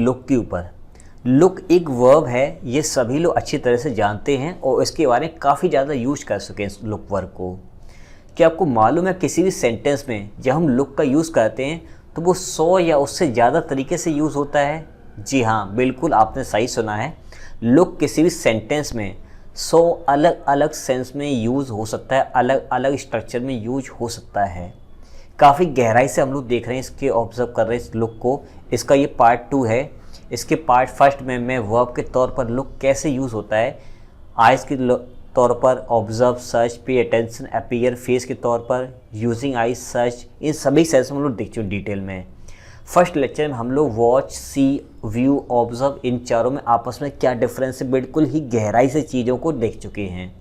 Look के ऊपर। Look एक वर्ब है, ये सभी लोग अच्छी तरह से जानते हैं और इसके बारे में काफ़ी ज़्यादा यूज कर चुके हैं इस लुक वर्ब को। क्या आपको मालूम है किसी भी सेंटेंस में जब हम लुक का यूज़ करते हैं तो वो 100 या उससे ज़्यादा तरीके से यूज़ होता है? जी हाँ, बिल्कुल आपने सही सुना है। लुक किसी भी सेंटेंस में 100 अलग अलग सेंस में यूज़ हो सकता है, अलग अलग स्ट्रक्चर में यूज हो सकता है। काफ़ी गहराई से हम लोग देख रहे हैं इसके, ऑब्जर्व कर रहे हैं इस लुक को। इसका ये पार्ट 2 है। इसके पार्ट फर्स्ट में मैं वर्ब के तौर पर लुक कैसे यूज़ होता है, आइज़ के तौर पर observe, search, pay attention, appear, face के तौर पर यूजिंग आइज, सर्च, इन सभी सेंस में हम लोग देख चुके डिटेल में। फर्स्ट लेक्चर में हम लोग वॉच, सी, व्यू, ऑब्जर्व, इन चारों में आपस में क्या डिफरेंस है बिल्कुल ही गहराई से चीज़ों को देख चुके हैं।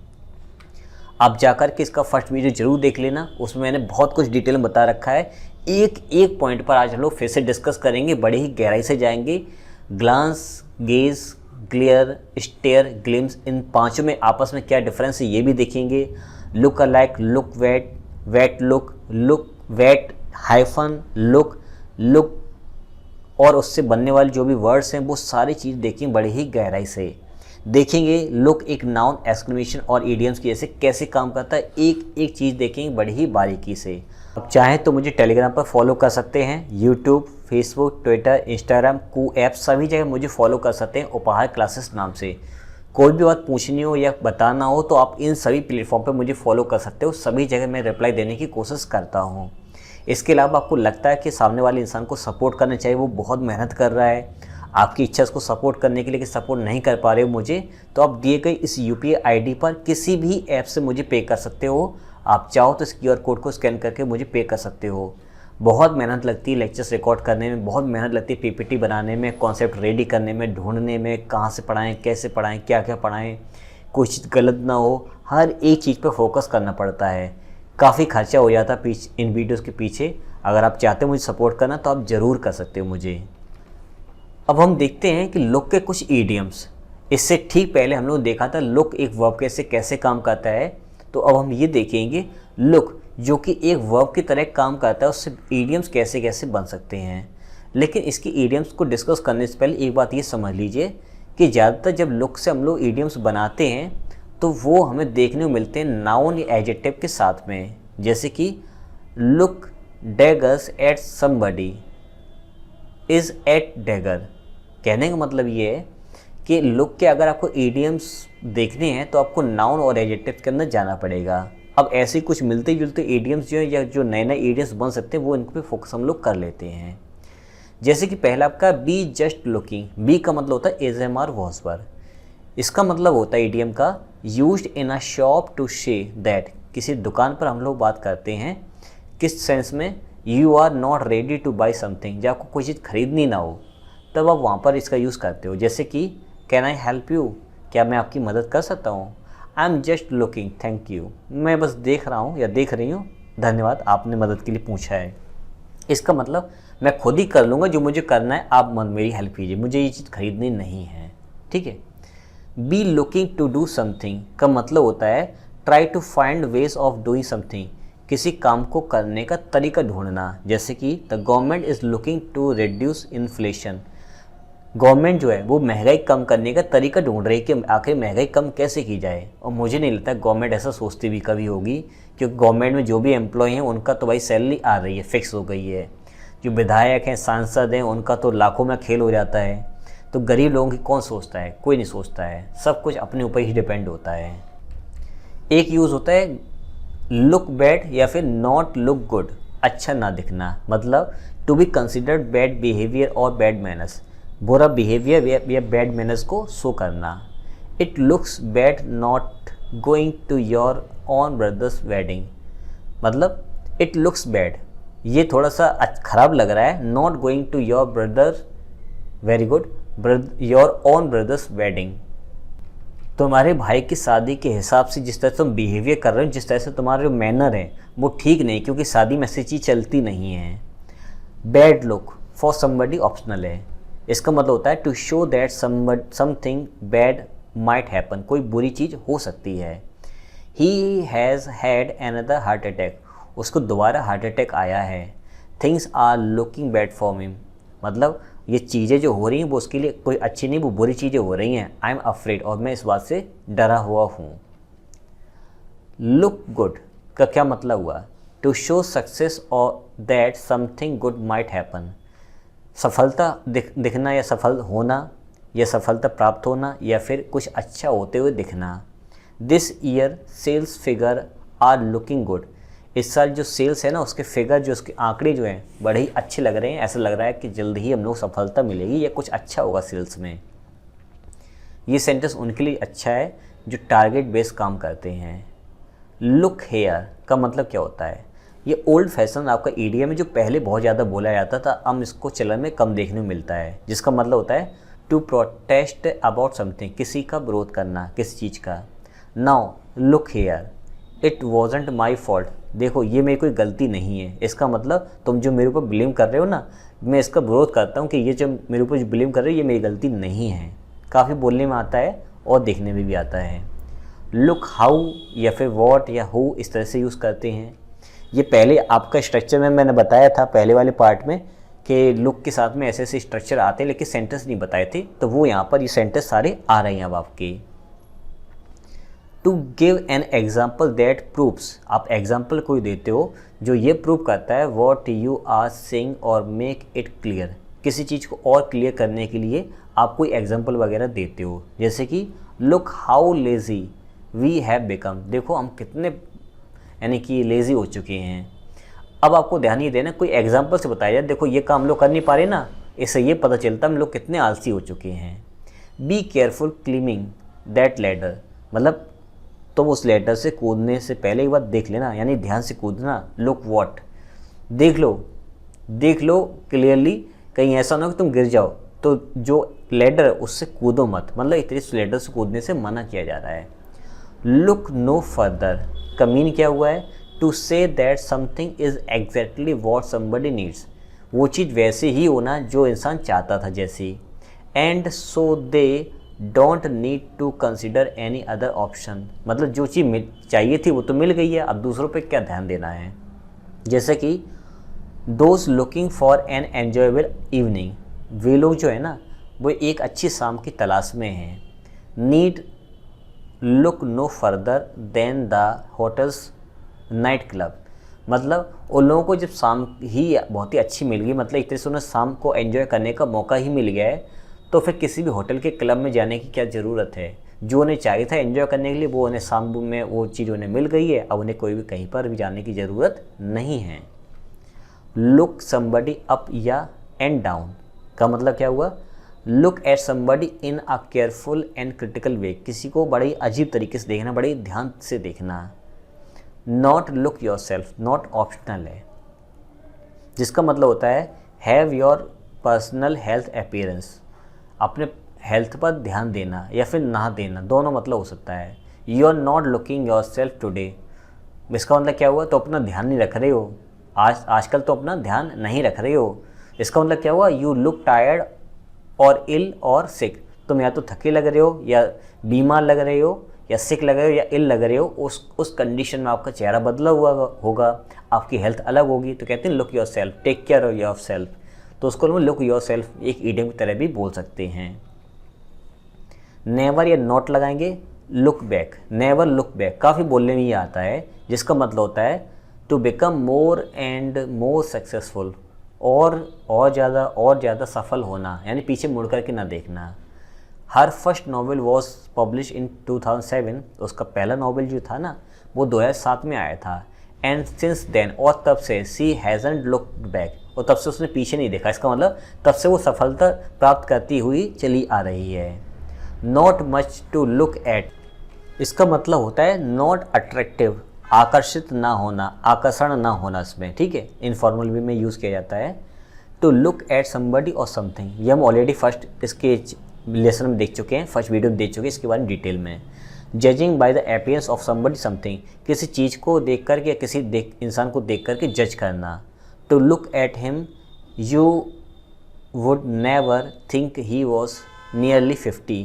आप जाकर के इसका फर्स्ट वीडियो जरूर देख लेना, उसमें मैंने बहुत कुछ डिटेल में बता रखा है। एक एक पॉइंट पर आज हम लोग फिर से डिस्कस करेंगे, बड़े ही गहराई से जाएंगे। Glance, gaze, glare, stare, glimpse, इन पांचों में आपस में क्या डिफरेंस है ये भी देखेंगे। Look alike, look wait, wait look, look wait hyphen look, look और उससे बनने वाले जो भी वर्ड्स हैं वो सारी चीज़ देखेंगे, बड़ी ही गहराई से देखेंगे। लुक एक नाउन, एक्सक्लेमेशन और इडियम्स की जैसे कैसे काम करता है, एक एक चीज़ देखेंगे बड़ी ही बारीकी से। अब चाहें तो मुझे टेलीग्राम पर फॉलो कर सकते हैं, यूट्यूब, फेसबुक, ट्विटर, इंस्टाग्राम, कू ऐप सभी जगह मुझे फॉलो कर सकते हैं उपहार क्लासेस नाम से। कोई भी बात पूछनी हो या बताना हो तो आप इन सभी प्लेटफॉर्म पर मुझे फॉलो कर सकते हो, सभी जगह मैं रिप्लाई देने की कोशिश करता हूँ। इसके अलावा आपको लगता है कि सामने वाले इंसान को सपोर्ट करना चाहिए, वो बहुत मेहनत कर रहा है, आपकी इच्छा उसको सपोर्ट करने के लिए कि सपोर्ट नहीं कर पा रहे हो मुझे, तो आप दिए गए इस UPI ID पर किसी भी ऐप से मुझे पे कर सकते हो। आप चाहो तो इस QR कोड को स्कैन करके मुझे पे कर सकते हो। बहुत मेहनत लगती है लेक्चर्स रिकॉर्ड करने में, बहुत मेहनत लगती है PPT बनाने में, कॉन्सेप्ट रेडी करने में, ढूंढने में, कहाँ से पढ़ाएं, कैसे पढ़ाएं, क्या क्या पढ़ाएं, कोई चीज़ गलत ना हो, हर एक चीज़ पर फोकस करना पड़ता है। काफ़ी खर्चा हो जाता है इन वीडियोज़ के पीछे। अगर आप चाहते हो मुझे सपोर्ट करना तो आप ज़रूर कर सकते हो मुझे। अब हम देखते हैं कि लुक के कुछ ईडियम्स। इससे ठीक पहले हम लोग देखा था लुक एक वर्ब कैसे काम करता है, तो अब हम ये देखेंगे लुक जो कि एक वर्ब की तरह काम करता है उससे ईडियम्स कैसे कैसे बन सकते हैं। लेकिन इसकी ईडियम्स को डिस्कस करने से पहले एक बात ये समझ लीजिए कि ज़्यादातर जब लुक से हम लोग ईडियम्स बनाते हैं तो वो हमें देखने को मिलते हैं नाउन या एडजेक्टिव के साथ में। जैसे कि look daggers at somebody is at dagger. कहने का मतलब ये है कि लुक के अगर आपको ईडियम्स देखने हैं तो आपको नाउन और एडजेक्टिव के अंदर जाना पड़ेगा। अब ऐसे कुछ मिलते जुलते ईडियम्स जो है या जो नए नए ईडियम्स बन सकते हैं वो इन पे फोकस हम लोग कर लेते हैं। जैसे कि पहला आपका बी जस्ट लुकिंग। बी का मतलब होता है ASMR वॉज पर। इसका मतलब होता है ईडियम का used in a shop to say that. किसी दुकान पर हम लोग बात करते हैं किस सेंस में, you are not ready to buy something. जब आपको कोई चीज़ खरीदनी ना हो तब आप वहाँ पर इसका यूज़ करते हो। जैसे कि कैन आई हेल्प यू, क्या मैं आपकी मदद कर सकता हूँ। I am just looking, thank you, मैं बस देख रहा हूँ या देख रही हूँ, धन्यवाद आपने मदद के लिए पूछा है। इसका मतलब मैं खुद ही कर लूँगा जो मुझे करना है, आप मेरी हेल्प कीजिए, मुझे ये चीज़ खरीदनी नहीं है। ठीक है। Be looking to do something का मतलब होता है try to find ways of doing something, किसी काम को करने का तरीका ढूंढना। जैसे कि the government is looking to reduce inflation. Government जो है वो महंगाई कम करने का तरीका ढूंढ रही है कि आखिर महंगाई कम कैसे की जाए। और मुझे नहीं लगता गवर्नमेंट ऐसा सोचती भी कभी होगी, क्योंकि गवर्नमेंट में जो भी एम्प्लॉय हैं उनका तो भाई सैलरी आ रही है, फिक्स हो गई है। जो विधायक हैं, सांसद हैं, उनका तो लाखों में खेल हो जाता है। तो गरीब लोगों की कौन सोचता है, कोई नहीं सोचता है, सब कुछ अपने ऊपर ही डिपेंड होता है। एक यूज़ होता है लुक बैड या फिर नॉट लुक गुड, अच्छा ना दिखना, मतलब to be considered bad behaviour और बैड मैनर्स, बुरा बिहेवियर या बैड मैनर्स को शो करना। It looks bad not going to your own brother's wedding, मतलब इट लुक्स बैड, ये थोड़ा सा ख़राब लग रहा है, not going to your brother, very good, your own brother's wedding. तुम्हारे भाई की शादी के हिसाब से जिस तरह तुम बिहेवियर कर रहे हो, जिस तरह से तुम्हारे जो मैनर है वो ठीक नहीं, क्योंकि शादी में ऐसी चीज़ चलती नहीं है। Bad look for somebody optional है। इसका मतलब होता है to show that something bad might happen, कोई बुरी चीज़ हो सकती है। He has had another heart attack, उसको दोबारा हार्ट अटैक आया है। Things are looking bad for him, मतलब ये चीज़ें जो हो रही हैं वो उसके लिए कोई अच्छी नहीं, वो बुरी चीज़ें हो रही हैं। आई एम अफ्रेड, और मैं इस बात से डरा हुआ हूँ। लुक गुड का क्या मतलब हुआ? टू शो सक्सेस और that something good might happen. सफलता दिखना या सफल होना या सफलता प्राप्त होना या फिर कुछ अच्छा होते हुए दिखना। This year sales figure are looking good. इस साल जो सेल्स है ना, उसके फिगर जो उसके आंकड़े जो हैं बड़े ही अच्छे लग रहे हैं। ऐसा लग रहा है कि जल्द ही हम लोग सफलता मिलेगी या कुछ अच्छा होगा सेल्स में। ये सेंटेंस उनके लिए अच्छा है जो टारगेट बेस्ड काम करते हैं। लुक हेयर का मतलब क्या होता है? ये ओल्ड फैशन आपका ईडियम है जो पहले बहुत ज़्यादा बोला जाता था, अब इसको चलन में कम देखने को मिलता है, जिसका मतलब होता है टू प्रोटेस्ट अबाउट समथिंग, किसी का विरोध करना, किसी चीज़ का। Now look here, it wasn't my fault. देखो ये मेरी कोई गलती नहीं है। इसका मतलब तुम जो मेरे ऊपर ब्लेम कर रहे हो ना, मैं इसका विरोध करता हूँ कि ये जो मेरे ऊपर ब्लेम कर रहे हो ये मेरी गलती नहीं है। काफ़ी बोलने में आता है और देखने में भी आता है। लुक हाउ या फिर वॉट या हु इस तरह से यूज़ करते हैं। ये पहले आपका स्ट्रक्चर में मैंने बताया था पहले वाले पार्ट में कि लुक के साथ में ऐसे ऐसे स्ट्रक्चर आते हैं, लेकिन सेंटेंस नहीं बताए थे, तो वो यहाँ पर ये सेंटेंस सारे आ रहे हैं अब आपके। To give an example that proves, आप एग्जाम्पल कोई देते हो जो ये प्रूव करता है वॉट यू आर सेइंग और मेक इट क्लियर। किसी चीज़ को और क्लियर करने के लिए आप कोई एग्जाम्पल वगैरह देते हो, जैसे कि look how lazy we have become. देखो हम कितने यानी कि लेज़ी हो चुके हैं। अब आपको ध्यान ये देना, कोई एग्जाम्पल से बताया जाए, देखो ये काम लोग कर नहीं पा रहे ना, इससे ये पता चलता हम लोग कितने आलसी हो चुके हैं। बी केयरफुल क्लिमिंग दैट लैडर, मतलब तुम उस लेटर से कूदने से पहले एक बार देख लेना, यानी ध्यान से कूदना। लुक वॉट, देख लो क्लियरली, कहीं ऐसा ना हो कि तुम गिर जाओ, तो जो लेडर है उससे कूदो मत, मतलब इस लेडर से कूदने से मना किया जा रहा है। लुक नो फर्दर का मीन क्या हुआ है? To say that something is exactly what somebody needs, वो चीज़ वैसे ही होना जो इंसान चाहता था जैसी। And so they don't need to consider any other option, मतलब जो चीज़ चाहिए थी वो तो मिल गई है, अब दूसरों पे क्या ध्यान देना है। जैसे कि those looking for an enjoyable evening, वे लोग जो है ना वो एक अच्छी शाम की तलाश में हैं। Need look no further than the hotels night club, मतलब उन लोगों को जब शाम ही बहुत ही अच्छी मिल गई, मतलब इतने से उन्हें शाम को एंजॉय करने का मौका ही मिल गया है, तो फिर किसी भी होटल के क्लब में जाने की क्या ज़रूरत है। जो उन्हें चाहिए था एंजॉय करने के लिए वो उन्हें शाम में वो चीज़ उन्हें मिल गई है, अब उन्हें कोई भी कहीं पर भी जाने की ज़रूरत नहीं है। लुक समबडी अप या एंड डाउन का मतलब क्या हुआ? Look at somebody in a careful and critical way, किसी को बड़े अजीब तरीके से देखना, बड़े ध्यान से देखना। Not look your self, not optional है, जिसका मतलब होता है have your personal health appearance, अपने हेल्थ पर ध्यान देना या फिर ना देना, दोनों मतलब हो सकता है। You are not looking yourself today, इसका मतलब क्या हुआ? तो अपना ध्यान नहीं रख रहे हो, आजकल तो अपना ध्यान नहीं रख रहे हो। इसका मतलब क्या हुआ? यू लुक टायर्ड और इल और सिक, तुम या तो थके लग रहे हो या बीमार लग रहे हो या सिक लग रहे हो या इल लग रहे हो, उस कंडीशन में आपका चेहरा बदला हुआ होगा, आपकी हेल्थ अलग होगी। तो कहते हैं look yourself, take care of yourself, तो उसको हम लुक योर सेल्फ एक ईडियम की तरह भी बोल सकते हैं। नेवर या नॉट लगाएंगे, look back, never look back काफ़ी बोलने में ये आता है, जिसका मतलब होता है to become more and more successful, और ज़्यादा सफल होना, यानी पीछे मुड़ करके ना देखना। Her first novel was publish in 2007, उसका पहला नॉवेल जो था ना वो 2007 में आया था। एंड सिंस देन, और तब से सी हैज़न्ट लुक्ड बैक, और तब से उसने पीछे नहीं देखा। इसका मतलब तब से वो सफलता प्राप्त करती हुई चली आ रही है। Not much to look at, इसका मतलब होता है नॉट अट्रैक्टिव, आकर्षित ना होना, आकर्षण ना होना इसमें, ठीक है, इनफॉर्मल वे में यूज़ किया जाता है। टू लुक एट समबडी और समथिंग, ये हम ऑलरेडी फर्स्ट इसके लेसन में देख चुके हैं, फर्स्ट वीडियो में देख चुके हैं इसके बारे में डिटेल में। Judging by the appearance of somebody something, किसी चीज़ को देख करके या किसी इंसान को देख करके जज करना। To look at him you would never think he was nearly 50,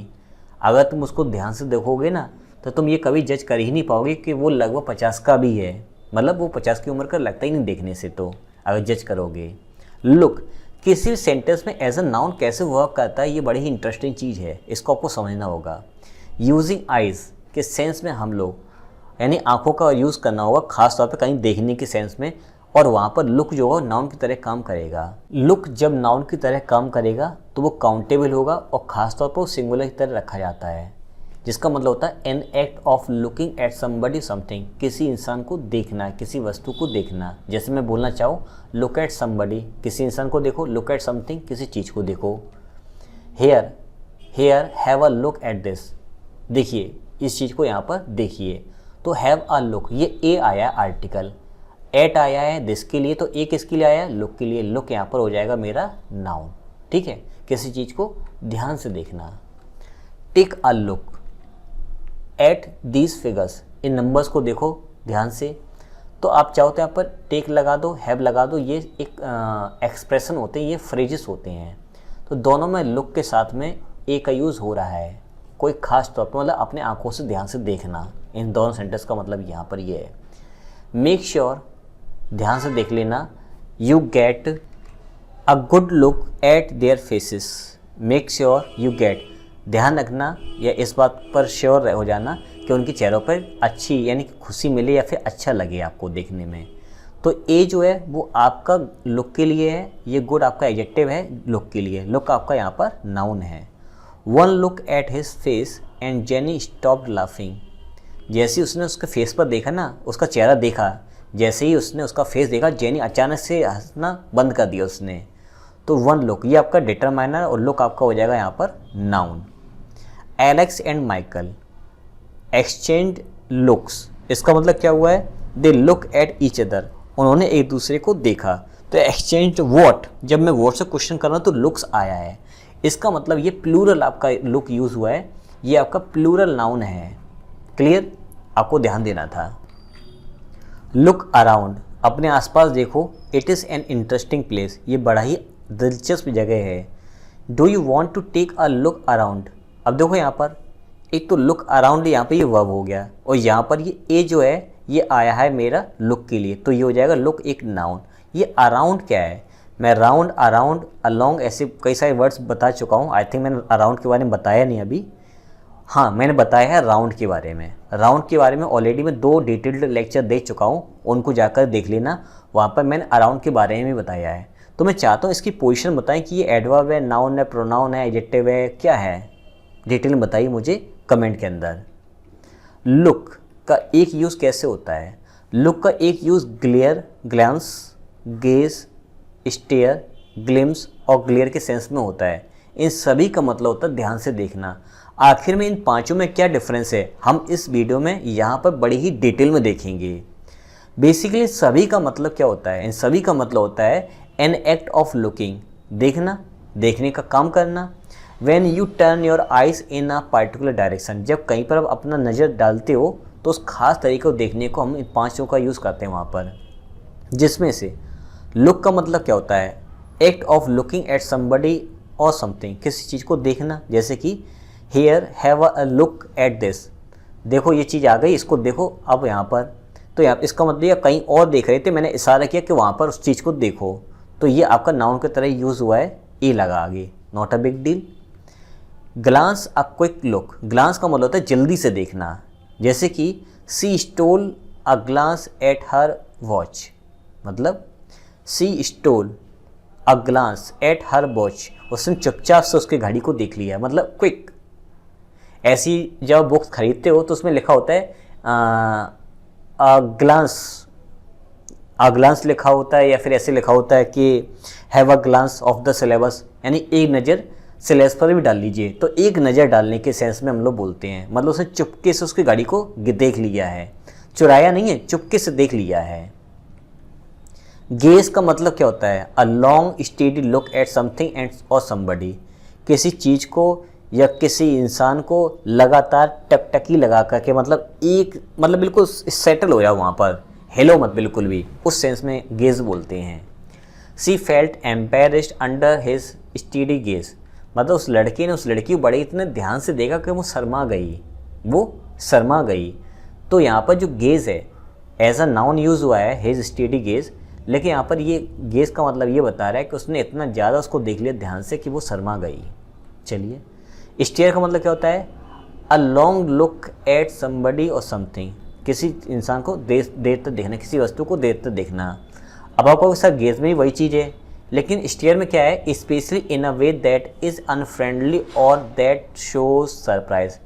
अगर तुम उसको ध्यान से देखोगे ना तो तुम ये कभी जज कर ही नहीं पाओगे कि वो लगभग 50 का भी है, मतलब वो 50 की उम्र का लगता ही नहीं देखने से, तो अगर जज करोगे। लुक किसी भी सेंटेंस में एज अ नाउन कैसे वर्क करता है, ये बड़ी ही इंटरेस्टिंग चीज़ है, इसको आपको समझना होगा। यूजिंग आइज़ के सेंस में हम लोग यानी आंखों का यूज़ करना होगा, खास तौर पे कहीं देखने के सेंस में, और वहाँ पर लुक जो होगा नाउन की तरह काम करेगा। लुक जब नाउन की तरह काम करेगा तो वो काउंटेबल होगा और ख़ास तौर पर वो सिंगुलर की तरह रखा जाता है, जिसका मतलब होता है N act of looking at somebody something, किसी इंसान को देखना, किसी वस्तु को देखना। जैसे मैं बोलना चाहूँ लुक एट समबडी, किसी इंसान को देखो, लुक एट समथिंग, किसी चीज़ को देखो। Here have a look at this, देखिए इस चीज़ को यहाँ पर देखिए। तो हैव अ लुक, ये ए आया आर्टिकल, एट आया है दिस के लिए, तो ए किसके लिए आया, लुक के लिए। लुक यहाँ पर हो जाएगा मेरा नाउन, ठीक है, किसी चीज़ को ध्यान से देखना। Take a look at these figures, इन नंबर्स को देखो ध्यान से। तो आप चाहो तो यहाँ पर टेक लगा दो, हैव लगा दो, ये एक एक्सप्रेशन होते हैं, ये फ्रेजेस होते हैं। तो दोनों में लुक के साथ में ए का यूज़ हो रहा है, कोई खास तौर पर मतलब अपने आंखों से ध्यान से देखना। इन दोनों सेंटेंस का मतलब यहाँ पर ये है। मेक श्योर, ध्यान से देख लेना, you get a good look at their faces. Make sure you get, ध्यान रखना या इस बात पर श्योर हो जाना कि उनके चेहरों पर अच्छी यानी कि खुशी मिले या फिर अच्छा लगे आपको देखने में। तो ए जो है वो आपका लुक के लिए है, ये गुड आपका एडजेक्टिव है लुक के लिए, लुक आपका यहाँ पर नाउन है। One look at his face and jenny stopped laughing, जैसे ही उसने उसके फेस पर देखा ना, उसका चेहरा देखा, जैसे ही उसने उसका फेस देखा, जेनी अचानक से हंसना बंद कर दिया उसने। तो वन लुक ये आपका डिटरमाइनर और लुक आपका हो जाएगा यहाँ पर noun. Alex and Michael exchange looks, इसका मतलब क्या हुआ है, they look at each other, उन्होंने एक दूसरे को देखा। तो एक्सचेंज वॉट, जब मैं वॉट से क्वेश्चन कर रहा हूँ तो लुक्स आया है, इसका मतलब ये प्लूरल आपका लुक यूज़ हुआ है, ये आपका प्लूरल नाउन है। क्लियर, आपको ध्यान देना था। लुक अराउंड, अपने आसपास देखो, it is an interesting place, ये बड़ा ही दिलचस्प जगह है। Do you want to take a look around, अब देखो यहाँ पर एक तो लुक अराउंड यहाँ पे ये वर्ब हो गया, और यहाँ पर ये ए जो है ये आया है मेरा लुक के लिए, तो ये हो जाएगा लुक एक नाउन। ये अराउंड क्या है, मैं राउंड, अराउंड, अलोंग ऐसे कई सारे वर्ड्स बता चुका हूँ। आई थिंक मैंने अराउंड के बारे में बताया नहीं अभी, हाँ मैंने बताया है राउंड के बारे में। राउंड के बारे में ऑलरेडी मैं 2 डिटेल्ड लेक्चर दे चुका हूँ, उनको जाकर देख लेना, वहाँ पर मैंने अराउंड के बारे में बताया है। तो मैं चाहता हूँ इसकी पोजीशन बताएं कि ये एडवर्ब है, नाउन है, प्रोनाउन है, एडजेक्टिव है, क्या है, डिटेल में बताइए मुझे कमेंट के अंदर। लुक का एक यूज़ कैसे होता है, लुक का एक use glare, glance, gaze, stare, glimpse और ग्लेयर के सेंस में होता है। इन सभी का मतलब होता है ध्यान से देखना। आखिर में इन पांचों में क्या डिफरेंस है, हम इस वीडियो में यहाँ पर बड़ी ही डिटेल में देखेंगे। बेसिकली सभी का मतलब क्या होता है, इन सभी का मतलब होता है एन एक्ट ऑफ लुकिंग, देखना, देखने का काम करना। When you turn your eyes in a particular direction, जब कहीं पर आप अपना नज़र डालते हो तो उस खास तरीके को देखने को हम इन पांचों का यूज़ करते हैं वहाँ पर। जिसमें से लुक का मतलब क्या होता है, act of looking at somebody और समथिंग, किसी चीज़ को देखना, जैसे कि here have a look at this, देखो ये चीज़ आ गई, इसको देखो अब यहाँ पर। तो यहाँ इसका मतलब ये कहीं और देख रहे थे, मैंने इशारा किया कि वहाँ पर उस चीज़ को देखो, तो ये आपका नाउन की तरह यूज़ हुआ है, ए लगा आगे, not a big deal. Glance a quick look, glance का मतलब होता है जल्दी से देखना, जैसे कि she stole a glance at her watch, मतलब she stole a glance at her watch, उसने चुपचाप से उसकी घड़ी को देख लिया, मतलब क्विक। ऐसी जब बुक्स खरीदते हो तो उसमें लिखा होता है अ ग्लांस लिखा होता है, या फिर ऐसे लिखा होता है कि have a glance of the syllabus, यानी एक नज़र सिलेबस पर भी डाल लीजिए। तो एक नज़र डालने के सेंस में हम लोग बोलते हैं, मतलब उसने चुपके से उसकी गाड़ी को देख लिया है, चुराया नहीं है, चुपके से देख लिया है। गेज का मतलब क्या होता है, a long steady look at something and और समबडी, किसी चीज़ को या किसी इंसान को लगातार टकटकी लगा करके, मतलब एक मतलब बिल्कुल सेटल हो जाओ वहाँ पर, हेलो मत बिल्कुल भी, उस सेंस में गेज बोलते हैं। सी felt embarrassed under his steady gauge, मतलब उस लड़के ने उस लड़की को बड़े इतने ध्यान से देखा कि वो शर्मा गई। तो यहाँ पर जो गेज है एज अ नाउन यूज़ हुआ है, हिज स्टेडी गेज, लेकिन यहाँ पर ये गेज का मतलब ये बता रहा है कि उसने इतना ज़्यादा उसको देख लिया ध्यान से कि वो शर्मा गई। चलिए, स्टेयर का मतलब क्या होता है? A long look at somebody और समथिंग, किसी इंसान को देर तक देखना, किसी वस्तु को देर तक देखना। अब आपको सर गेज में भी वही चीज़ है, लेकिन स्टेयर में क्या है? Specially in a way that is unfriendly और दैट शोज सरप्राइज,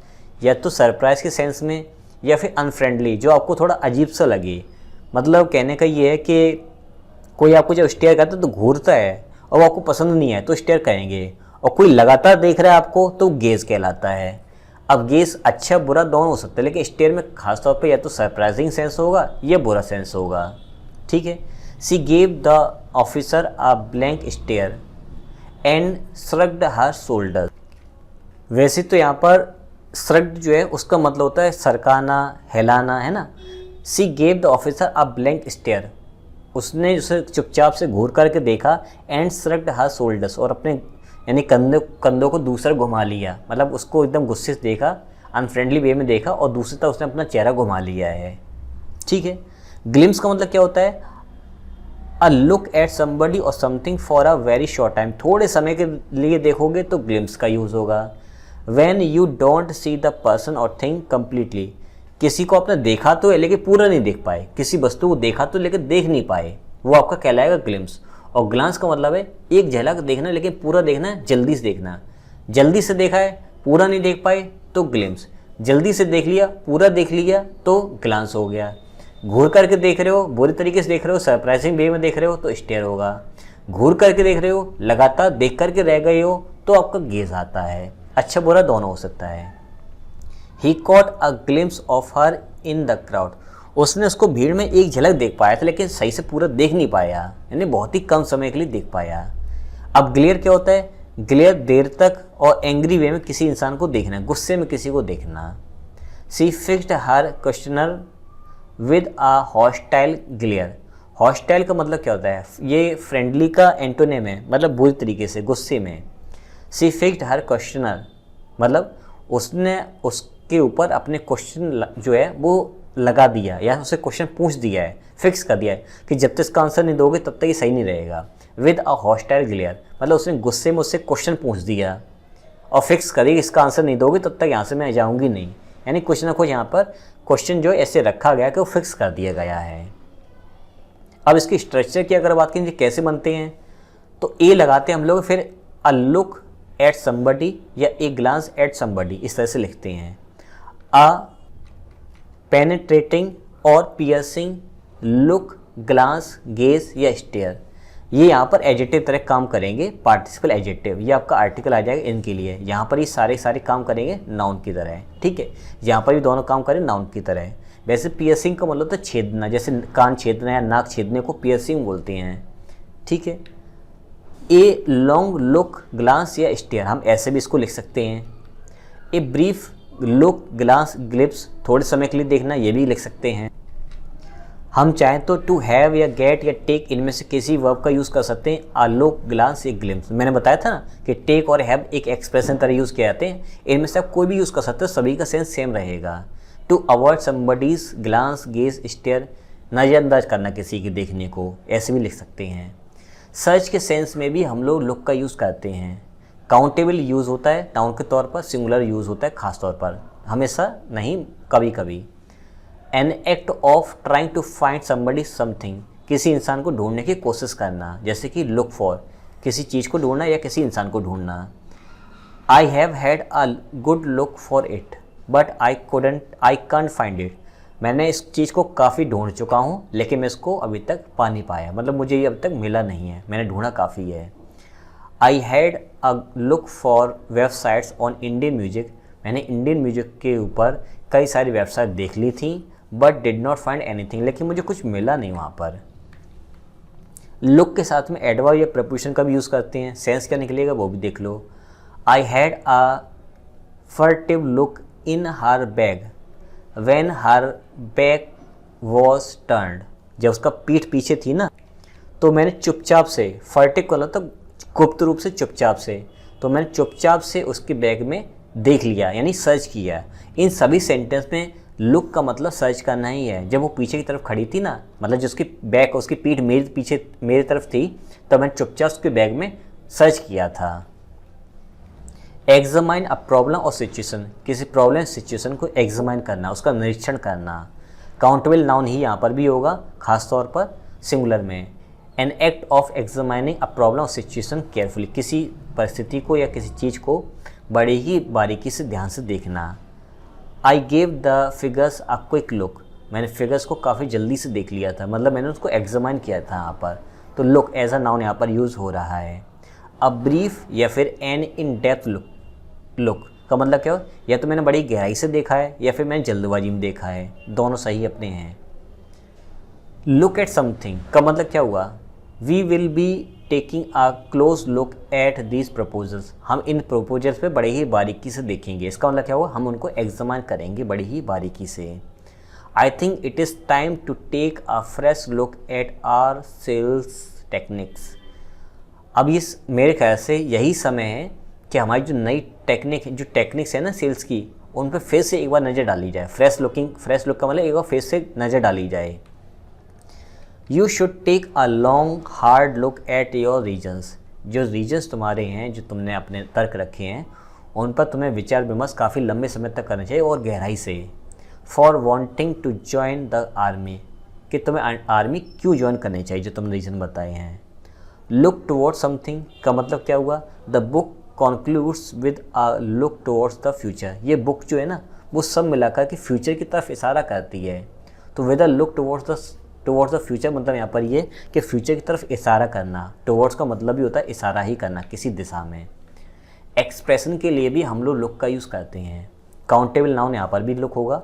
या तो सरप्राइज के सेंस में या फिर अनफ्रेंडली, जो आपको थोड़ा अजीब सा लगे। मतलब कहने का ये है कि कोई आपको जब स्टेयर करता है तो घूरता है और वो आपको पसंद नहीं है तो स्टेयर करेंगे, और कोई लगातार देख रहा है आपको तो गेज कहलाता है। अब गेज अच्छा बुरा दोनों हो सकता है, लेकिन स्टेयर में खास तौर पे या तो सरप्राइजिंग सेंस होगा या बुरा सेंस होगा। ठीक है। She gave the officer a blank stare and shrugged her shoulder. वैसे तो यहाँ पर श्रग्ड जो है उसका मतलब होता है सरकाना, हिलाना, है ना। She gave the officer a blank stare, उसने उसे चुपचाप से घूर करके देखा, एंड श्रग्ड हर शोल्डर्स, और अपने यानी कंधों को दूसरा घुमा लिया। मतलब उसको एकदम गुस्से से देखा, अनफ्रेंडली वे में देखा, और दूसरी तरफ उसने अपना चेहरा घुमा लिया है। ठीक है। ग्लिम्स का मतलब क्या होता है? अ लुक एट समबडी और something for a very short time, थोड़े समय के लिए देखोगे तो ग्लिम्स का यूज़ होगा। When you don't see the person और थिंग कम्प्लीटली, किसी को आपने देखा तो है लेकिन पूरा नहीं देख पाए, किसी वस्तु को देखा तो लेकिन देख नहीं पाए, वो आपका कहलाएगा ग्लिम्स। और ग्लांस का मतलब है एक झलक देखना, लेकिन पूरा देखना है, जल्दी से देखना। जल्दी से देखा है, पूरा नहीं देख पाए तो ग्लिम्स, जल्दी से देख लिया, पूरा देख लिया तो ग्लांस हो गया। घूर करके देख रहे हो, बुरी तरीके से देख रहे हो, सरप्राइजिंग वे में देख रहे हो तो स्टेयर होगा। घूर करके देख रहे हो, लगातार देख करके रह गए हो तो आपका गेज आता है। अच्छा बुरा दोनों हो सकता है। He caught a glimpse of her in the crowd, उसने उसको भीड़ में एक झलक देख पाया था, लेकिन सही से पूरा देख नहीं पाया, यानी बहुत ही कम समय के लिए देख पाया। अब ग्लेयर क्या होता है? ग्लेयर देर तक और एंग्री वे में किसी इंसान को देखना, गुस्से में किसी को देखना। She fixed her questioner with a hostile glare, hostile का मतलब क्या होता है? ये फ्रेंडली का एंटोनिम है, मतलब बुरी तरीके से, गुस्से में। She fixed her questioner मतलब उसने उसके ऊपर अपने क्वेश्चन जो है वो लगा दिया, या उसे क्वेश्चन पूछ दिया है, फिक्स कर दिया है कि जब तक इसका आंसर नहीं दोगे तब तक ये सही नहीं रहेगा। विद अ हॉस्टाइल ग्लेयर मतलब उसने गुस्से में उससे क्वेश्चन पूछ दिया और फिक्स करी कि इसका आंसर नहीं दोगे तब तक यहाँ से मैं जाऊँगी नहीं, यानी कुछ ना कुछ यहाँ पर क्वेश्चन जो ऐसे रखा गया कि वो फिक्स कर दिया गया है। अब इसकी स्ट्रक्चर की अगर बात करें कैसे बनते हैं, तो ए लगाते हैं हम लोग, फिर अ लुक एट समबडी या ए ग्लांस एट समबडी, इस तरह से लिखते हैं। अ पेनिट्रेटिंग और पियर्सिंग लुक, ग्लांस, गेज या स्टेयर, ये यहाँ पर एडजेक्टिव तरह काम करेंगे, पार्टिसिपल एडजेक्टिव, ये आपका आर्टिकल आ जाएगा इनके लिए। यहाँ पर ये सारे काम करेंगे नाउन की तरह, ठीक है। यहाँ पर भी दोनों काम करें नाउन की तरह। वैसे पियर्सिंग का मतलब तो छेदना, जैसे कान छेदना या नाक छेदने को पियर्सिंग बोलते हैं, ठीक है। ए लॉन्ग लुक, ग्लांस या स्टेयर, हम ऐसे भी इसको लिख सकते हैं। A brief look, glance, glimpse, थोड़े समय के लिए देखना, ये भी लिख सकते हैं। हम चाहें तो टू हैव या गेट या टेक, इनमें से किसी वर्ब का यूज़ कर सकते हैं। आ लुक, ग्लांस या ग्लिम्स, मैंने बताया था ना कि टेक और हैव एक एक्सप्रेशन तरह यूज़ किए जाते हैं, इनमें से आप कोई भी यूज़ कर सकते हो, सभी का सेंस सेम रहेगा। To avoid somebody's, glance, gaze, stare, नज़रअंदाज करना किसी के देखने को, ऐसे भी लिख सकते हैं। सर्च के सेंस में भी हम लोग लुक का यूज़ करते हैं। काउंटेबल यूज़ होता है नाउन के तौर पर, सिंगुलर यूज़ होता है खास तौर पर, हमेशा नहीं, कभी कभी। An act of trying to find somebody something, किसी इंसान को ढूंढने की कोशिश करना, जैसे कि लुक फॉर, किसी चीज़ को ढूंढना या किसी इंसान को ढूंढना। I have had a good look for it but I can't find it, मैंने इस चीज़ को काफ़ी ढूंढ चुका हूँ लेकिन मैं इसको अभी तक पा नहीं पाया, मतलब मुझे ये अब तक मिला नहीं है, मैंने ढूंढा काफ़ी है। आई had a look for websites on Indian music, मैंने इंडियन म्यूजिक के ऊपर कई सारी वेबसाइट देख ली थी, but did not find anything, लेकिन मुझे कुछ मिला नहीं वहाँ पर। लुक के साथ में एडवर्ब या प्रपोजिशन का भी यूज़ करते हैं, सेंस क्या निकलेगा वो भी देख लो। I had a furtive look in her bag when her back was turned, जब उसका पीठ पीछे थी ना तो मैंने चुपचाप से, फर्टिव को तो गुप्त रूप से, चुपचाप से, तो मैंने चुपचाप से उसके बैग में देख लिया, यानी सर्च किया। इन सभी सेंटेंस में लुक का मतलब सर्च करना ही है। जब वो पीछे की तरफ खड़ी थी ना, मतलब जिसकी बैक उसकी पीठ मेरी तरफ थी, तो मैंने चुपचाप उसके बैग में सर्च किया था। एग्जामाइन अ प्रॉब्लम और सिचुएशन, किसी प्रॉब्लम सिचुएशन को एग्जामाइन करना, उसका निरीक्षण करना। काउंटेबल नाउन ही यहाँ पर भी होगा, खासतौर पर सिंगुलर में। N act of examining a problem और सिचुएशन केयरफुली, किसी परिस्थिति को या किसी चीज़ को बड़ी ही बारीकी से ध्यान से देखना। I gave the figures a quick look, मैंने फिगर्स को काफ़ी जल्दी से देख लिया था, मतलब मैंने उसको एग्जामाइन किया था यहाँ पर। तो लुक एज अ नाउन यहाँ पर यूज़ हो रहा है। अ ब्रीफ या फिर एन इन डेप्थ लुक का मतलब क्या हो, या तो मैंने बड़ी गहराई से देखा है या फिर मैंने जल्दबाजी में देखा है, दोनों सही अपने हैं। लुक एट समथिंग का मतलब क्या हुआ, we will be taking a close look at these proposals, हम इन प्रपोजल्स पे बड़े ही बारीकी से देखेंगे। इसका मतलब क्या हुआ, हम उनको एग्जामाइन करेंगे बड़ी ही बारीकी से। I think it is time to take a fresh look at our sales techniques, अब इस मेरे ख्याल से यही समय है कि हमारी जो नई टेक्निक्स है ना सेल्स की, उन पर फिर से एक बार नज़र डाली जाए। फ्रेश लुक का मतलब एक बार फिर से नज़र डाली जाए। You should take a long hard look at your reasons, जो रीजन्स तुम्हारे हैं, जो तुमने अपने तर्क रखे हैं, उन पर तुम्हें विचार विमर्श काफ़ी लंबे समय तक करना चाहिए और गहराई से। For wanting to join the army, कि तुम्हें आर्मी क्यों ज्वाइन करनी चाहिए, जो तुमने रीज़न बताए हैं। लुक टुवर्ड्स समथिंग का मतलब क्या हुआ, the book concludes with a look towards the future, ये बुक जो है ना वो सब मिलाकर के फ्यूचर की तरफ इशारा करती है। तो with a look towards the future मतलब यहाँ पर ये कि फ्यूचर की तरफ इशारा करना। टुवर्ड्स का मतलब भी होता है इशारा ही करना किसी दिशा में। एक्सप्रेशन के लिए भी हम लोग लुक का यूज़ करते हैं। काउंटेबल नाउन यहाँ पर भी लुक होगा।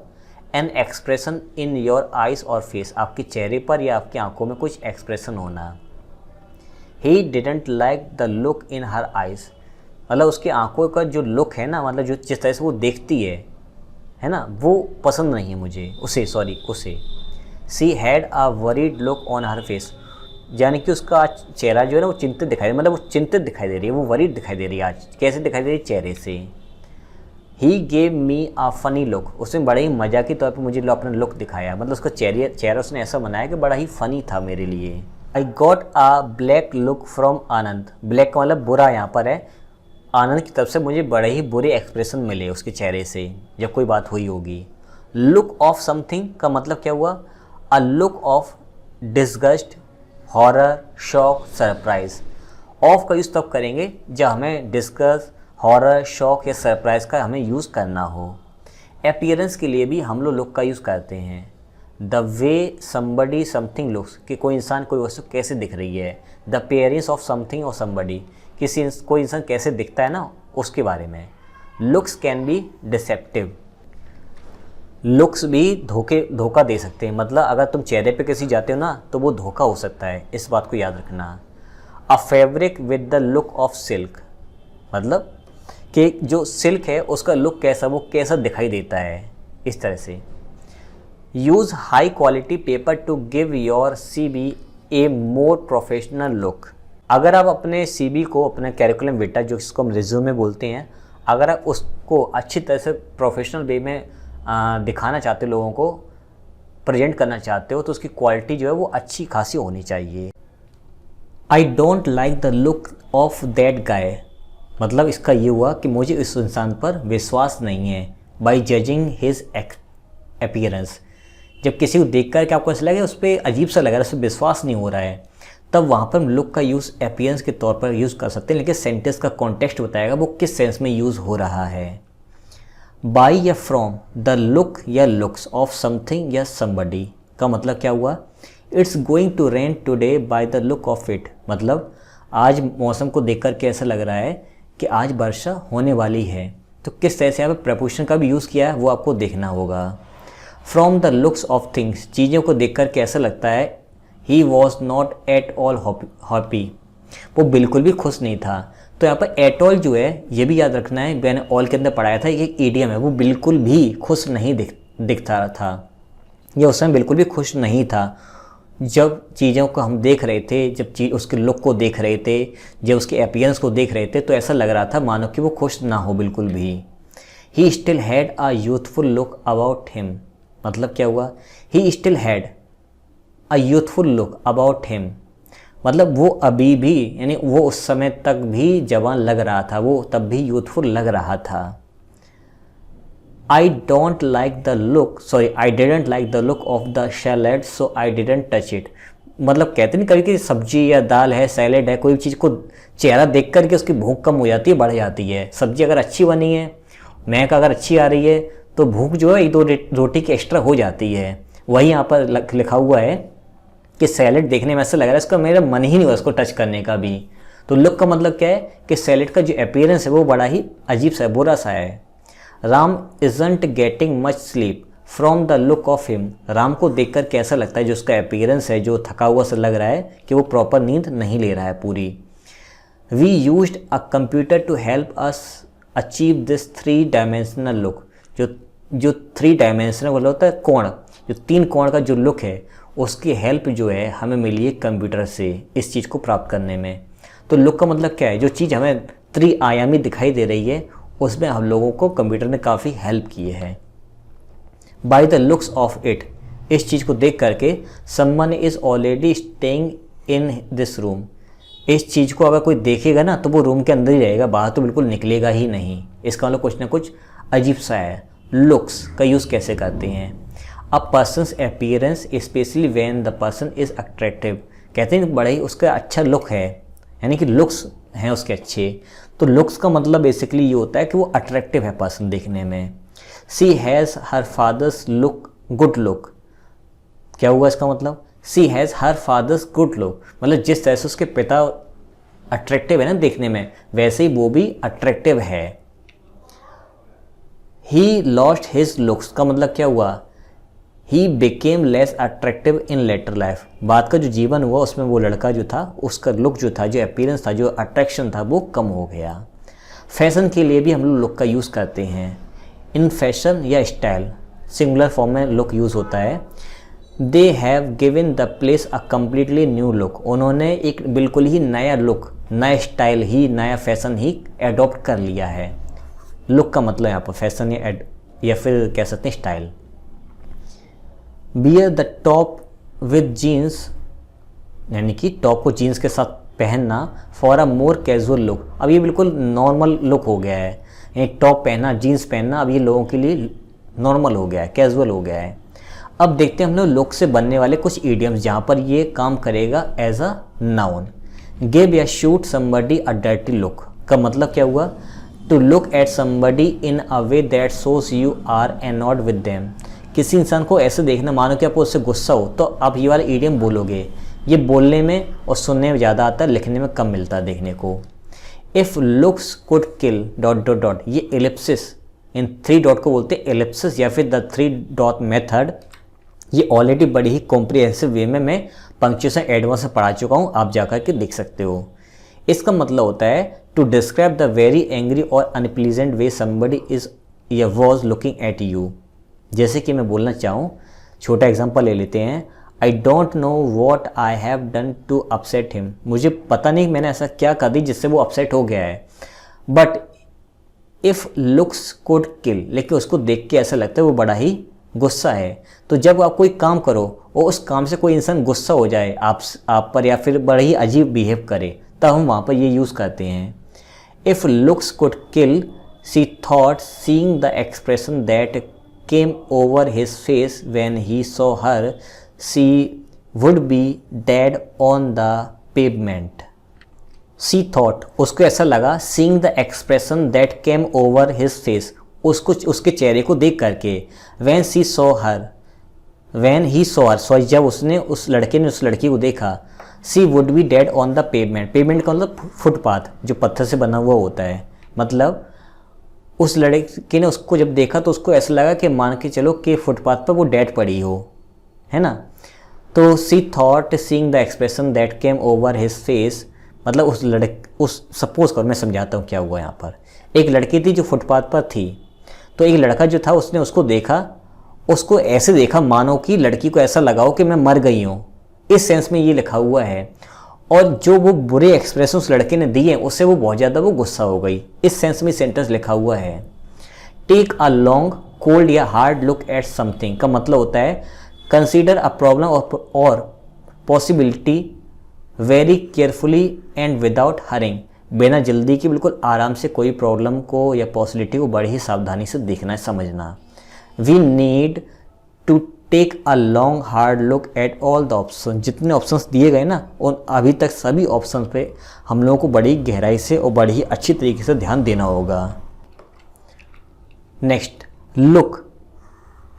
An expression in your eyes और फेस, आपके चेहरे पर या आपकी आंखों में कुछ एक्सप्रेशन होना। He didn't like the look in her eyes, मतलब उसकी आंखों का जो लुक है ना, मतलब जो जिस तरह से वो देखती है ना, वो पसंद नहीं है मुझे, उसे। She had a worried look on her face, यानी कि उसका चेहरा जो है ना वो चिंतित दिखाई दे, मतलब वो चिंतित दिखाई दे रही है, वो वरीड दिखाई दे रही है। आज कैसे दिखाई दे रही है, चेहरे से। He gave me a funny look, उसने बड़े ही मजाकी तौर पे मुझे अपना लुक दिखाया, मतलब उसका चेहरा उसने ऐसा बनाया कि बड़ा ही फ़नी था मेरे लिए। I got a black look from Anand, black का मतलब बुरा यहाँ पर है। आनंद की तरफ से मुझे बड़े ही बुरे एक्सप्रेशन मिले उसके चेहरे से जब कोई बात हुई होगी। लुक ऑफ समथिंग का मतलब क्या हुआ, a look of disgust, horror, shock, surprise. Of का यूज़ तब करेंगे जब हमें डिस्गस्ट, हॉरर, शॉक या सरप्राइज का हमें यूज़ करना हो। अपीयरेंस के लिए भी हम लोग लुक का यूज़ करते हैं। The way somebody something looks, कि कोई इंसान कोई वस्तु कैसे दिख रही है। द अपीयरेंस ऑफ समथिंग और समबडी, कोई इंसान कैसे दिखता है ना, उसके बारे में। Looks can be deceptive, looks भी धोखा दे सकते हैं, मतलब अगर तुम चेहरे पे किसी जाते हो ना तो वो धोखा हो सकता है, इस बात को याद रखना। A fabric with the look of silk, मतलब कि जो सिल्क है उसका लुक कैसा, वो कैसा दिखाई देता है, इस तरह से। Use high quality paper two give your CV A more professional look, अगर आप अपने CV को, अपने कैरिकुलम विटा जो इसको हम रिज्यूमे बोलते हैं, अगर आप उसको अच्छी तरह से प्रोफेशनल वे में दिखाना चाहते हो, लोगों को प्रेजेंट करना चाहते हो, तो उसकी क्वालिटी जो है वो अच्छी खासी होनी चाहिए। I don't like the look of that guy, मतलब इसका ये हुआ कि मुझे इस इंसान पर विश्वास नहीं है। बाई जजिंग हिज अपीयरेंस, जब किसी को देख कर के आपको ऐसा लगे उस पर अजीब सा लग रहा है, उस पर विश्वास नहीं हो रहा है, तब वहाँ पर हम लुक का यूज़ अपीयरेंस के तौर पर यूज़ कर सकते हैं, लेकिन सेंटेंस का कॉन्टेक्स्ट बताएगा वो किस सेंस में यूज़ हो रहा है। बाई या फ्रॉम द लुक या लुक्स ऑफ समथिंग या समबडी का मतलब क्या हुआ, it's going to rain today by the look of it, मतलब आज मौसम को देख कर के ऐसा लग रहा है कि आज वर्षा होने वाली है। तो किस तरह से यहाँ पर प्रपोजिशन का भी यूज़ किया है वो आपको देखना होगा। From the looks of things, चीज़ों को देख कर के ऐसा लगता है। He was not at all happy, वो बिल्कुल भी खुश नहीं था। तो यहाँ पर एट ऑल जो है ये भी याद रखना है, मैंने ऑल के अंदर पढ़ाया था, एक ईडियम है, वो बिल्कुल भी खुश नहीं दिखता था, या उस समय बिल्कुल भी खुश नहीं था। जब चीज़ों को हम देख रहे थे, जब उसके लुक को देख रहे थे, जब उसके अपीयरेंस को देख रहे थे, तो ऐसा लग रहा था मानो कि वो खुश ना हो बिल्कुल भी। He still had a youthful look about him, मतलब क्या हुआ, he still had a youthful look about him, मतलब वो अभी भी, यानी वो उस समय तक भी जवान लग रहा था, वो तब भी यूथफुल लग रहा था। I didn't like the look of the salad so I didn't touch it, मतलब कहते नहीं कभी कि सब्जी या दाल है, सैलेड है, कोई चीज़ को चेहरा देख करके उसकी भूख कम हो जाती है, बढ़ जाती है। सब्जी अगर अच्छी बनी है, महक अगर अच्छी आ रही है, तो भूख जो है 1-2 रोटी की एक्स्ट्रा हो जाती है। वही यहाँ पर लिखा हुआ है कि सैलेड देखने में ऐसा लग रहा है इसका मेरा मन ही नहीं हुआ उसको टच करने का भी। तो लुक का मतलब क्या है कि सैलेड का जो अपीयरेंस है वो बड़ा ही अजीब सा, बुरा सा है। Ram isn't getting much sleep from the look of him, Ram को देखकर कैसा लगता है, जो उसका अपीयरेंस है, जो थका हुआ सा लग रहा है कि वो प्रॉपर नींद नहीं ले रहा है पूरी। We used a computer to help us achieve this 3 dimensional look, जो 3 डायमेंशनल वाला होता है कोण, जो 3 कोण का जो लुक है उसकी हेल्प जो है हमें मिली है कंप्यूटर से इस चीज़ को प्राप्त करने में। तो लुक का मतलब क्या है, जो चीज़ हमें त्रिआयामी दिखाई दे रही है उसमें हम लोगों को कंप्यूटर ने काफ़ी हेल्प की है। By the looks of it, इस चीज़ को देख करके someone is already staying in this room, इस चीज़ को अगर कोई देखेगा ना तो वो रूम के अंदर ही रहेगा, बाहर तो बिल्कुल निकलेगा ही नहीं। इसका मतलब कुछ ना कुछ अजीब सा है। लुक्स का यूज़ कैसे करते हैं, a person's appearance specially when the person is attractive, कहते हैं बड़ा ही उसका अच्छा लुक है, यानी कि लुक्स हैं उसके अच्छे। तो लुक्स का मतलब बेसिकली ये होता है कि वो अट्रैक्टिव है पर्सन देखने में। She has her father's look good look, क्या हुआ इसका मतलब, she has her father's good look, मतलब जिस तरह से उसके पिता अट्रैक्टिव है ना देखने में, वैसे ही वो भी अट्रैक्टिव है। ही लॉस्ट हिज लुक्स का मतलब क्या हुआ, he became less attractive in later life, बाद का जो जीवन हुआ उसमें वो लड़का जो था उसका लुक जो था, जो अपीयरेंस था, जो अट्रैक्शन था वो कम हो गया। फैशन के लिए भी हम लोग लुक का यूज़ करते हैं। इन फैशन या स्टाइल सिंगुलर फॉर्म में लुक यूज़ होता है। They have given the place a completely new look, उन्होंने एक बिल्कुल ही नया लुक, नया स्टाइल ही, नया फैशन ही एडॉप्ट कर लिया है। लुक का मतलब यहाँ पर फैशन या फिर कह सकते हैं style. Wear the top with jeans, यानी कि टॉप को जीन्स के साथ पहनना, for a more casual look, अब ये बिल्कुल नॉर्मल लुक हो गया है। एक टॉप पहनना, जीन्स पहनना अब ये लोगों के लिए नॉर्मल हो गया है, कैजुअल हो गया है। अब देखते हैं हम लोग लुक से बनने वाले कुछ इडियम्स जहाँ पर ये काम करेगा as a noun. Give or shoot somebody a dirty look का मतलब क्या हुआ, to look at somebody in a way that shows you are annoyed with them, किसी इंसान को ऐसे देखना मानो कि आपको उससे गुस्सा हो तो आप ये वाला इडियम बोलोगे। ये बोलने में और सुनने में ज़्यादा आता है, लिखने में कम मिलता है देखने को। If looks could kill dot dot dot, ये एलिप्सिस, इन 3 डॉट को बोलते हैं एलिप्सिस या फिर द 3 डॉट मेथड। ये ऑलरेडी बड़ी ही कॉम्प्रिहेंसिव वे में मैं पंक्चुएशन एडवांस में पढ़ा चुका हूँ, आप जाकर के देख सकते हो। इसका मतलब होता है to describe the very angry और unpleasant way somebody is or was looking at you. जैसे कि मैं बोलना चाहूँ, छोटा एग्जांपल ले लेते हैं। I don't know what I have done to upset him, मुझे पता नहीं मैंने ऐसा क्या कर दी जिससे वो अपसेट हो गया है। बट इफ़ लुक्स कुड किल, लेकिन उसको देख के ऐसा लगता है वो बड़ा ही गुस्सा है। तो जब आप कोई काम करो और उस काम से कोई इंसान गुस्सा हो जाए आप पर या फिर बड़ा ही अजीब बिहेव करे, तब हम वहाँ पर ये यूज़ करते हैं। If looks could kill she thought seeing the expression that came over his face when he saw her, she would be dead on the pavement. She thought, उसको ऐसा लगा, seeing the expression that came over his face, उसको उसके चेहरे को देख करके, when he saw her, when he saw her, sorry, जब उसने उस लड़के ने उस लड़की को देखा, she would be dead on the pavement, pavement का मतलब फुटपाथ जो पत्थर से बना हुआ होता है, मतलब उस लड़के ने उसको जब देखा तो उसको ऐसा लगा कि मान के चलो कि फुटपाथ पर वो डेड पड़ी हो, है ना। तो she thought seeing the expression that came over his face, मतलब उस सपोज कर, मैं समझाता हूँ क्या हुआ यहाँ पर। एक लड़की थी जो फुटपाथ पर थी, तो एक लड़का जो था उसने उसको देखा, उसको ऐसे देखा मानो कि लड़की को ऐसा लगाओ कि मैं मर गई हूँ, इस सेंस में ये लिखा हुआ है। और जो वो बुरे एक्सप्रेशन उस लड़के ने दिए उससे वो बहुत ज़्यादा वो गुस्सा हो गई, इस सेंस में सेंटेंस लिखा हुआ है। टेक अ लॉन्ग कोल्ड या हार्ड लुक एट समथिंग का मतलब होता है कंसीडर अ प्रॉब्लम और possibility very carefully and without hurrying. बिना जल्दी के बिल्कुल आराम से कोई प्रॉब्लम को या पॉसिबिलिटी को बड़ी ही सावधानी से देखना है, समझना। We need to take a long hard look at all the option. जितने ऑप्शंस दिए गए ना, उन अभी तक सभी ऑप्शंस पे हम लोगों को बड़ी गहराई से और बड़ी ही अच्छी तरीके से ध्यान देना होगा। नेक्स्ट, लुक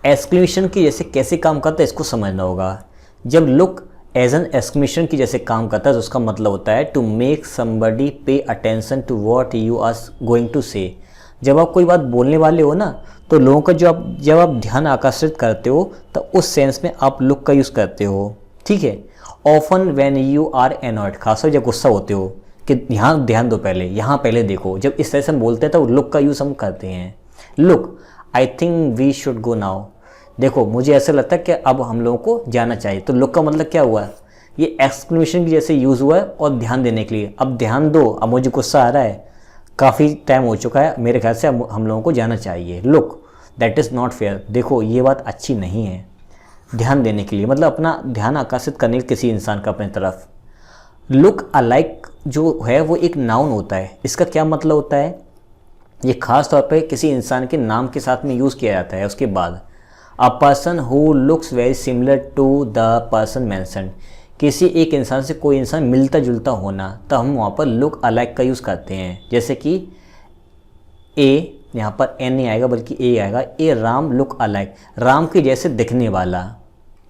एक्सक्लेमेशन की जैसे कैसे काम करता है इसको समझना होगा। जब लुक एज एन एक्सक्लेमेशन की जैसे काम करता है तो उसका मतलब होता है to make somebody pay attention to what you are going to say. जब आप कोई बात बोलने वाले हो ना, तो लोगों का जब आप ध्यान आकर्षित करते हो तो उस सेंस में आप लुक का यूज़ करते हो, ठीक है। Often when you are annoyed, खासकर जब गुस्सा होते हो कि यहाँ ध्यान दो, पहले यहाँ पहले देखो, जब इस तरह से हम बोलते हैं तो लुक का यूज़ हम करते हैं। Look I think we should go now, देखो मुझे ऐसा लगता है कि अब हम लोगों को जाना चाहिए। तो लुक का मतलब क्या हुआ, ये एक्सक्लेमेशन की जैसे यूज़ हुआ है और ध्यान देने के लिए। अब ध्यान दो, अब मुझे गुस्सा आ रहा है, काफ़ी टाइम हो चुका है, मेरे ख्याल से अब हम लोगों को जाना चाहिए। Look that is not fair, देखो ये बात अच्छी नहीं है। ध्यान देने के लिए मतलब अपना ध्यान आकर्षित करने के किसी इंसान का अपनी तरफ। लुक अलाइक जो है वो एक नाउन होता है। इसका क्या मतलब होता है, ये खास तौर पे किसी इंसान के नाम के साथ में यूज़ किया जाता है। उसके बाद a person who looks very similar to the person mentioned, किसी एक इंसान से कोई इंसान मिलता जुलता होना, तो हम वहाँ पर लुक अलाइक का यूज़ करते हैं। जैसे कि ए, यहाँ पर एन नहीं आएगा बल्कि ए आएगा। ए राम लुक अलाइक, राम के जैसे दिखने वाला।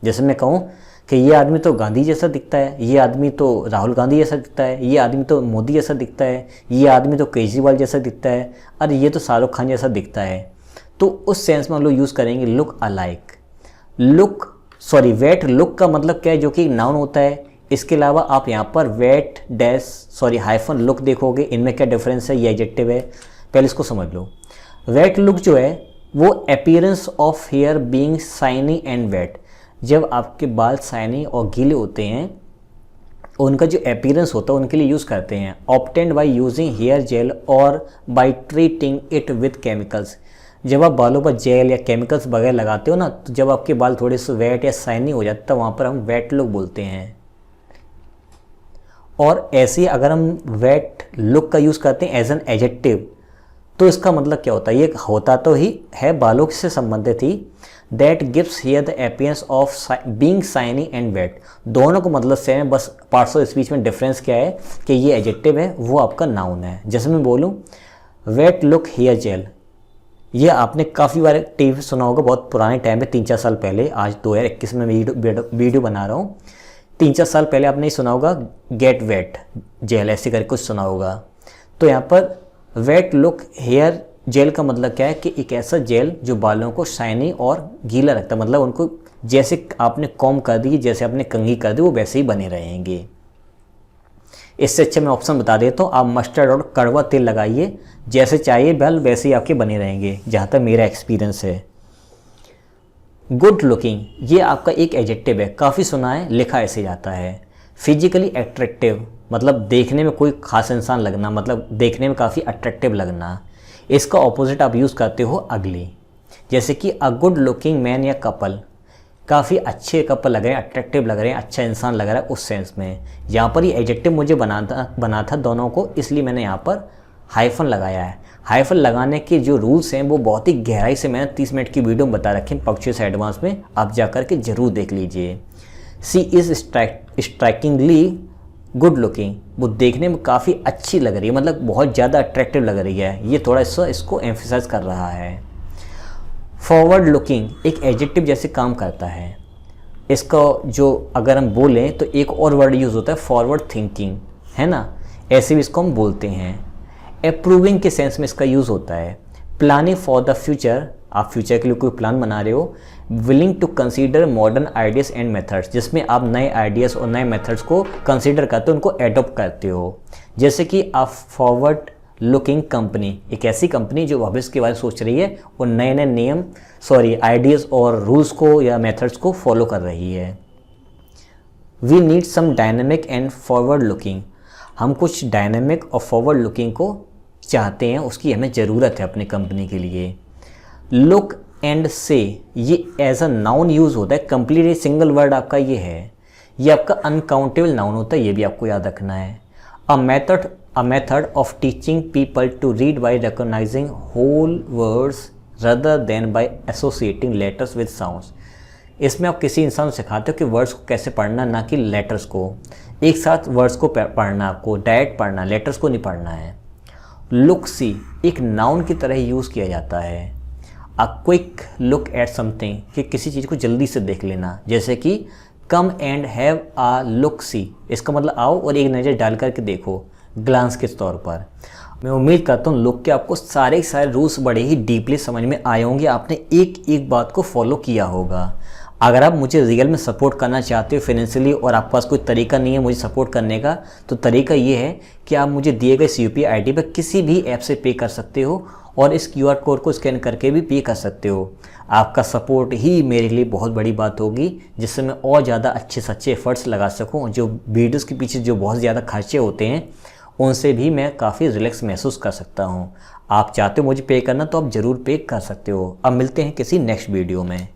जैसे मैं कहूँ कि ये आदमी तो गांधी जैसा दिखता है, ये आदमी तो राहुल गांधी जैसा दिखता है, ये आदमी तो मोदी जैसा दिखता है, ये आदमी तो केजरीवाल जैसा दिखता है, अरे ये तो शाहरुख खान जैसा दिखता है। तो उस सेंस में हम लोग यूज़ करेंगे लुक अलाइक। वेट लुक का मतलब क्या है, जो कि नाउन होता है। इसके अलावा आप यहाँ पर वेट हाइफन लुक देखोगे, इनमें क्या डिफरेंस है, ये एडजेक्टिव है, पहले इसको समझ लो। वेट लुक जो है वो appearance of hair being shiny and wet, जब आपके बाल शाइनी और गीले होते हैं उनका जो अपीयरेंस होता है उनके लिए यूज़ करते हैं। Obtained by using hair gel और by treating it with chemicals, जब आप बालों पर जेल या केमिकल्स वगैरह लगाते हो ना, तो जब आपके बाल थोड़े से वेट या शाइनी हो जाते हैं वहाँ पर हम वेट लुक बोलते हैं। और ऐसे ही अगर हम वेट लुक का यूज़ करते हैं एज एन एडजेक्टिव, तो इसका मतलब क्या होता है, ये होता तो ही है बालों से संबंधित ही। That gives hair the appearance of being shiny and wet, दोनों को मतलब सेम है, बस पार्ट्स ऑफ स्पीच में डिफरेंस क्या है कि ये एडजेक्टिव है, वो आपका नाउन है। जैसे मैं बोलूँ वेट लुक हेयर जेल, ये आपने काफ़ी बार टीवी सुना होगा, बहुत पुराने टाइम में 3-4 साल पहले, आज 2021 में वीडियो बना रहा हूँ। 3-4 साल पहले आपने सुना होगा गेट वेट जेल, ऐसे करके कुछ सुना होगा। तो यहाँ पर वेट लुक हेयर जेल का मतलब क्या है कि एक ऐसा जेल जो बालों को शाइनी और गीला रखता है, मतलब उनको जैसे आपने कॉम्ब कर दी, जैसे आपने कंघी कर दी, वो वैसे ही बने रहेंगे। इससे अच्छा मैं ऑप्शन बता देता हूँ, आप मस्टर्ड और कड़वा तेल लगाइए, जैसे चाहिए बाल वैसे ही आपके बने रहेंगे, जहाँ तक मेरा एक्सपीरियंस है। गुड लुकिंग, ये आपका एक एडजेक्टिव है, काफ़ी सुना है, लिखा ऐसे जाता है। फिजिकली अट्रैक्टिव मतलब देखने में कोई खास इंसान लगना, मतलब देखने में काफ़ी अट्रैक्टिव लगना। इसका ऑपोजिट आप यूज़ करते हो अगली, जैसे कि अ गुड लुकिंग मैन या कपल, काफ़ी अच्छे कपल लग रहे हैं, अट्रैक्टिव लग रहे हैं, अच्छा इंसान लग रहा है, उस सेंस में। यहाँ पर ये एडजेक्टिव मुझे बना था दोनों को, इसलिए मैंने यहाँ पर हाइफन लगाया है। हाइफन लगाने के जो रूल्स हैं वो बहुत ही गहराई से मैंने 30 मिनट की वीडियो में बता रखे हैं पंक्चुअस एडवांस में, आप जा कर के ज़रूर देख लीजिए। सी इज़ स्ट्राइकिंगली गुड लुकिंग, वो देखने में काफ़ी अच्छी लग रही है, मतलब बहुत ज़्यादा अट्रैक्टिव लग रही है, ये थोड़ा सा इसको एम्फेसाइज कर रहा है। फॉरवर्ड लुकिंग एक एडजेक्टिव जैसे काम करता है, इसका जो अगर हम बोलें तो एक और वर्ड यूज़ होता है फॉरवर्ड थिंकिंग, है ना, ऐसे भी इसको हम बोलते हैं। अप्रूविंग के सेंस में इसका यूज़ होता है। प्लानिंग फॉर द फ्यूचर, आप फ्यूचर के लिए कोई प्लान बना रहे हो। Willing to consider modern ideas and methods, जिसमें आप नए आइडियाज़ और नए मेथड्स को कंसीडर करते हो, उनको एडॉप्ट करते हो। जैसे कि आप फॉरवर्ड लुकिंग कंपनी, एक ऐसी कंपनी जो भविष्य के बारे में सोच रही है और नए नए आइडियाज़ और रूल्स को या मेथड्स को फॉलो कर रही है। We need some dynamic and forward looking, हम कुछ डायनेमिक और फॉरवर्ड लुकिंग को चाहते हैं, उसकी हमें ज़रूरत है अपनी कंपनी के लिए। लुक एंड से ये एज अ नाउन यूज़ होता है। कंप्लीट एक सिंगल वर्ड आपका ये है, ये आपका अनकाउंटेबल नाउन होता है, ये भी आपको याद रखना है। A method of teaching people to read by recognising whole words rather than by associating letters with sounds. इसमें आप किसी इंसान को सिखाते हो कि वर्ड्स को कैसे पढ़ना, ना कि लेटर्स को। एक साथ वर्ड्स को पढ़ना, आपको डायरेक्ट पढ़ना, लेटर्स को नहीं पढ़ना है। लुक सी एक नाउन की तरह यूज़ किया जाता है। अ क्विक लुक एट समथिंग कि किसी चीज़ को जल्दी से देख लेना, जैसे कि come and have a look see, इसका मतलब आओ और एक नज़र डाल करके देखो, ग्लांस के तौर पर। मैं उम्मीद करता हूँ लुक के आपको सारे रूल्स बड़े ही डीपली समझ में आए होंगे, आपने एक एक बात को फॉलो किया होगा। अगर आप मुझे रियल में सपोर्ट करना चाहते हो फाइनेंशियली और आपके पास कोई तरीका नहीं है मुझे सपोर्ट करने का, तो तरीका ये है कि आप मुझे दिए गए CUPI ID पर किसी भी ऐप से पे कर सकते हो और इस QR कोड को स्कैन करके भी पे कर सकते हो। आपका सपोर्ट ही मेरे लिए बहुत बड़ी बात होगी, जिससे मैं और ज़्यादा अच्छे से अच्छे एफर्ट्स लगा सकूँ। जो वीडियोस के पीछे जो बहुत ज़्यादा खर्चे होते हैं उनसे भी मैं काफ़ी रिलैक्स महसूस कर सकता हूँ। आप चाहते हो मुझे पे करना तो आप ज़रूर पे कर सकते हो। अब मिलते हैं किसी नेक्स्ट वीडियो में।